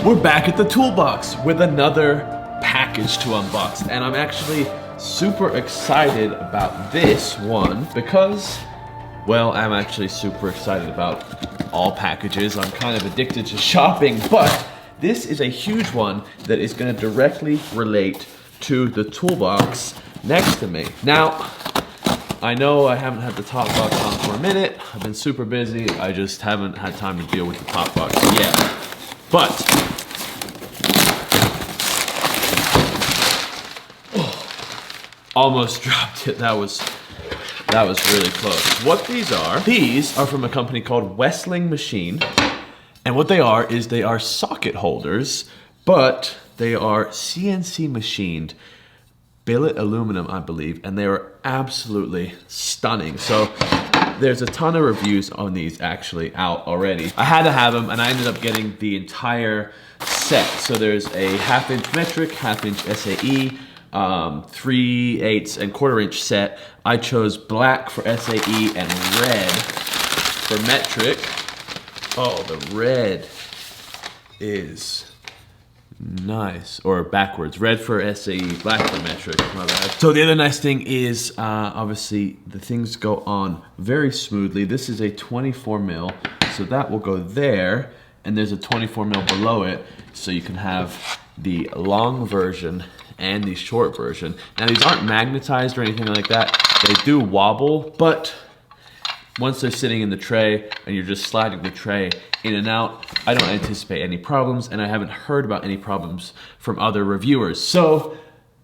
We're back at the toolbox with another package to unbox, and I'm actually super excited about this one because, well, I'm actually super excited about all packages. I'm kind of addicted to shopping, but this is a huge one that is going to directly relate to the toolbox next to me. Now, I know I haven't had the top box on for a minute. I've been super busy. I just haven't had time to deal with the top box yet. But almost dropped it. That was really close. What these are from a company called Westling Machine. And what they are is they are socket holders, but they are CNC machined billet aluminum, I believe, and they are absolutely stunning. So there's a ton of reviews on these actually out already. I had to have them, and I ended up getting the entire set. So there's a 1/2 inch metric, 1/2 inch SAE, 3/8 and 1/4 inch set. I chose black for SAE and red for metric. Oh, the red is nice, or backwards. Red for SAE, black for metric, my bad. So the other nice thing is, obviously, the things go on very smoothly. This is a 24 mil, so that will go there, and there's a 24 mil below it, so you can have the long version and the short version. Now these aren't magnetized or anything like that. They do wobble, but once they're sitting in the tray and you're just sliding the tray in and out, I don't anticipate any problems, and I haven't heard about any problems from other reviewers. So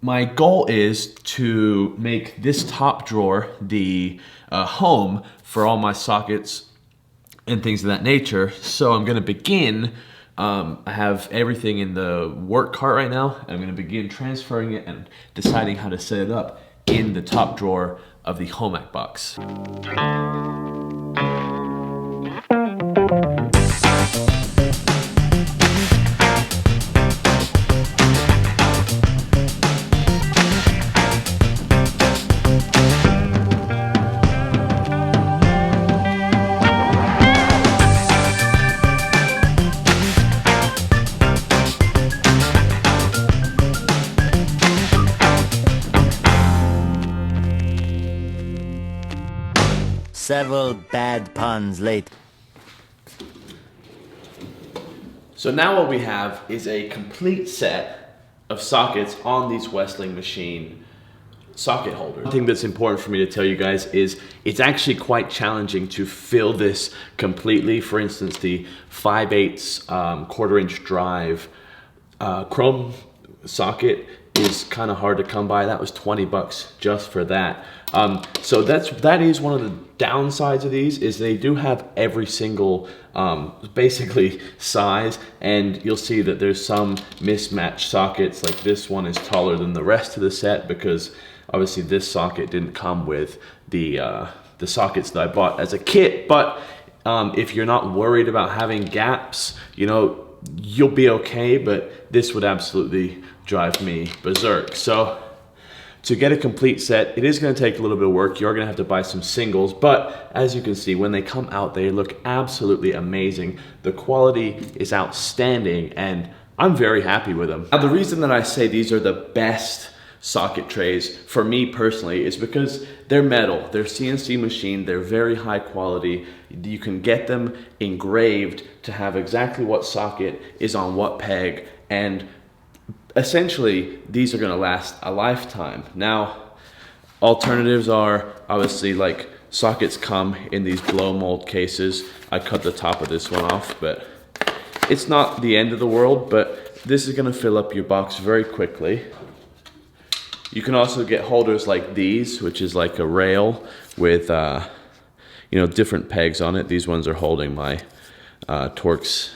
my goal is to make this top drawer the home for all my sockets and things of that nature. So I'm gonna begin, I have everything in the work cart right now, and I'm gonna begin transferring it and deciding how to set it up in the top drawer of the home ec box. Several bad puns later. So now what we have is a complete set of sockets on these Westling Machine socket holders. One thing that's important for me to tell you guys is it's actually quite challenging to fill this completely. For instance, the 5/8 1/4 inch drive chrome socket is kind of hard to come by. That was 20 bucks just for that. So that is one of the downsides of these, is they do have every single basically size, and you'll see that there's some mismatched sockets. Like this one is taller than the rest of the set because obviously this socket didn't come with the sockets that I bought as a kit. But if you're not worried about having gaps, you know, you'll be okay, but this would absolutely drive me berserk. So to get a complete set, it is going to take a little bit of work. You're going to have to buy some singles, but as you can see, when they come out, they look absolutely amazing. The quality is outstanding, and I'm very happy with them. Now, the reason that I say these are the best socket trays for me personally is because they're metal, they're CNC machined, they're very high quality. You can get them engraved to have exactly what socket is on what peg, and essentially these are going to last a lifetime. Now, alternatives are obviously like sockets come in these blow mold cases. I cut the top of this one off, but it's not the end of the world, but this is going to fill up your box very quickly. You can also get holders like these, which is like a rail with you know, different pegs on it. These ones are holding my Torx,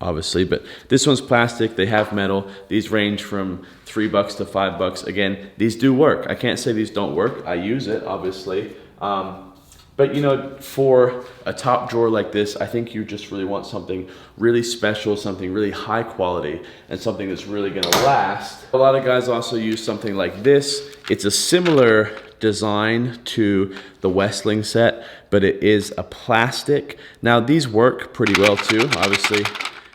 obviously, but this one's plastic. They have metal. These range from $3 to $5. Again, these do work. I can't say these don't work. I use it, obviously. But you know, for a top drawer like this, I think you just really want something really special, something really high quality, and something that's really gonna last. A lot of guys also use something like this. It's a similar design to the Westling set, but it is a plastic. Now these work pretty well too. Obviously,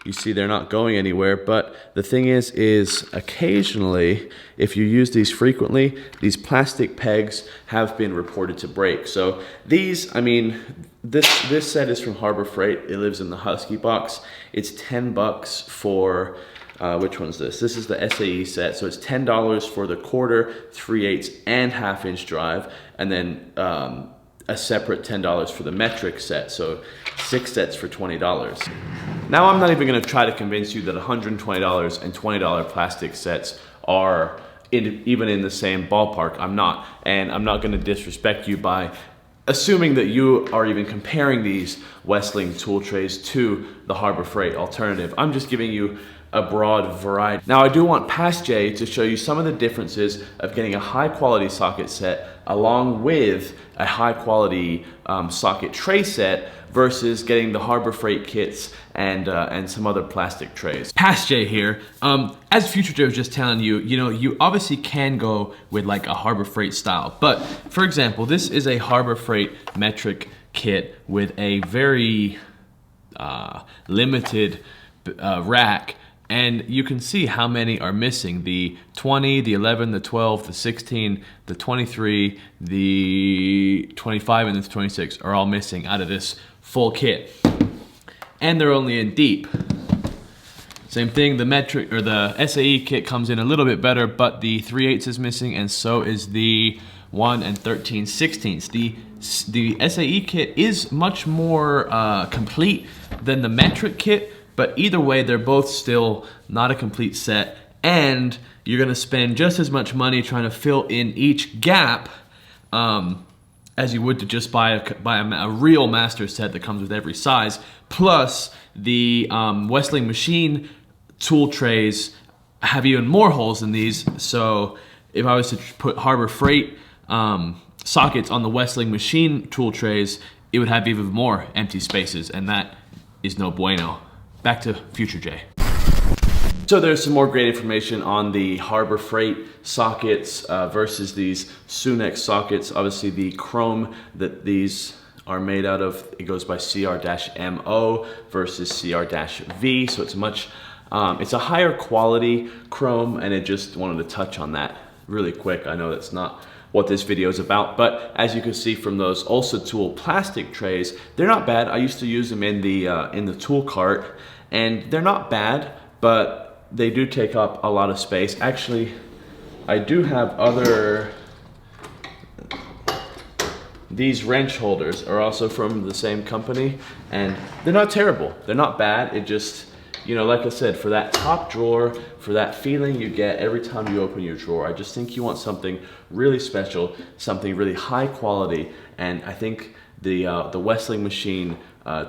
You see they're not going anywhere, but the thing is occasionally, if you use these frequently, these plastic pegs have been reported to break. So these, I mean, this set is from Harbor Freight. It lives in the Husky box. It's $10 for, which one's this? This is the SAE set. So it's $10 for the 1/4, 3/8, and 1/2 inch drive. And then a separate $10 for the metric set. So 6 sets for $20. Now I'm not even gonna try to convince you that $120 and $20 plastic sets are even in the same ballpark. I'm not. And I'm not gonna disrespect you by assuming that you are even comparing these Westling tool trays to the Harbor Freight alternative. I'm just giving you a broad variety. Now I do want past Jay to show you some of the differences of getting a high quality socket set along with a high quality socket tray set versus getting the Harbor Freight kits and some other plastic trays. Past Jay here. As Future Jay was just telling you, you obviously can go with like a Harbor Freight style, but for example, this is a Harbor Freight metric kit with a very limited rack. And you can see how many are missing. The 20, the 11, the 12, the 16, the 23, the 25, and the 26 are all missing out of this full kit. And they're only in deep. Same thing, the metric or the SAE kit comes in a little bit better, but the 3/8 is missing, and so is the 1 and 13/16. The SAE kit is much more complete than the metric kit, but either way, they're both still not a complete set, and you're gonna spend just as much money trying to fill in each gap as you would to just buy a real master set that comes with every size. Plus, the Westling Machine tool trays have even more holes than these, so if I was to put Harbor Freight sockets on the Westling Machine tool trays, it would have even more empty spaces, and that is no bueno. Back to Future Jay. So there's some more great information on the Harbor Freight sockets versus these Sunex sockets. Obviously the chrome that these are made out of, it goes by CR-MO versus CR-V, so it's much, it's a higher quality chrome, and I just wanted to touch on that really quick. I know that's not what this video is about, but as you can see from those Ulsa Tool plastic trays, they're not bad. I used to use them in the tool cart, and they're not bad, but they do take up a lot of space. Actually, I do have these wrench holders are also from the same company, and they're not terrible. They're not bad. It just, like I said, for that top drawer, for that feeling you get every time you open your drawer, I just think you want something really special, something really high quality, and I think the Westling Machine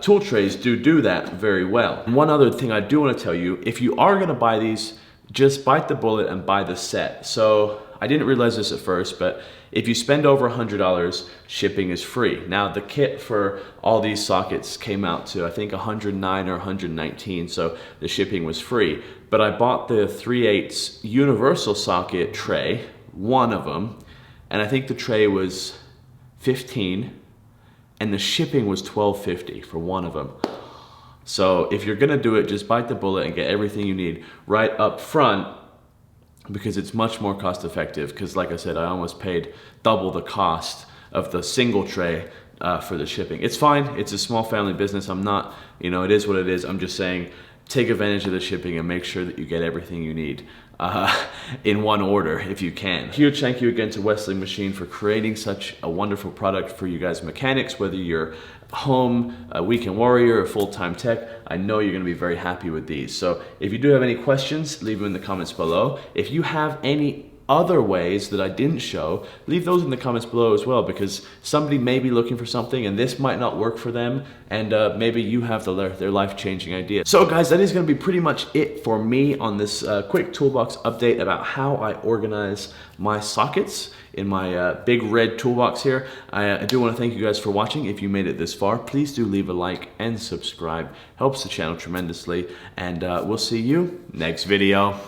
tool trays do that very well. And one other thing I do want to tell you, if you are gonna buy these, just bite the bullet and buy the set. So I didn't realize this at first, but if you spend over $100, shipping is free. Now the kit for all these sockets came out to I think $109 or $119, so the shipping was free. But I bought the 3/8 universal socket tray, one of them, and I think the tray was $15, and the shipping was $12.50 for one of them. So if you're gonna do it, just bite the bullet and get everything you need right up front, because it's much more cost effective. Because like I said, I almost paid double the cost of the single tray for the shipping. It's fine, it's a small family business. I'm not, it is what it is. I'm just saying, take advantage of the shipping and make sure that you get everything you need in one order if you can. Huge thank you again to Westling Machine for creating such a wonderful product for you guys mechanics, whether you're home, a weekend warrior, or full-time tech. I know you're gonna be very happy with these. So if you do have any questions, leave them in the comments below. If you have any other ways that I didn't show, leave those in the comments below as well, because somebody may be looking for something and this might not work for them, and maybe you have their life-changing idea. So guys, that is gonna be pretty much it for me on this quick toolbox update about how I organize my sockets in my big red toolbox here. I do want to thank you guys for watching. If you made it this far, please do leave a like and subscribe. Helps the channel tremendously, and we'll see you next video.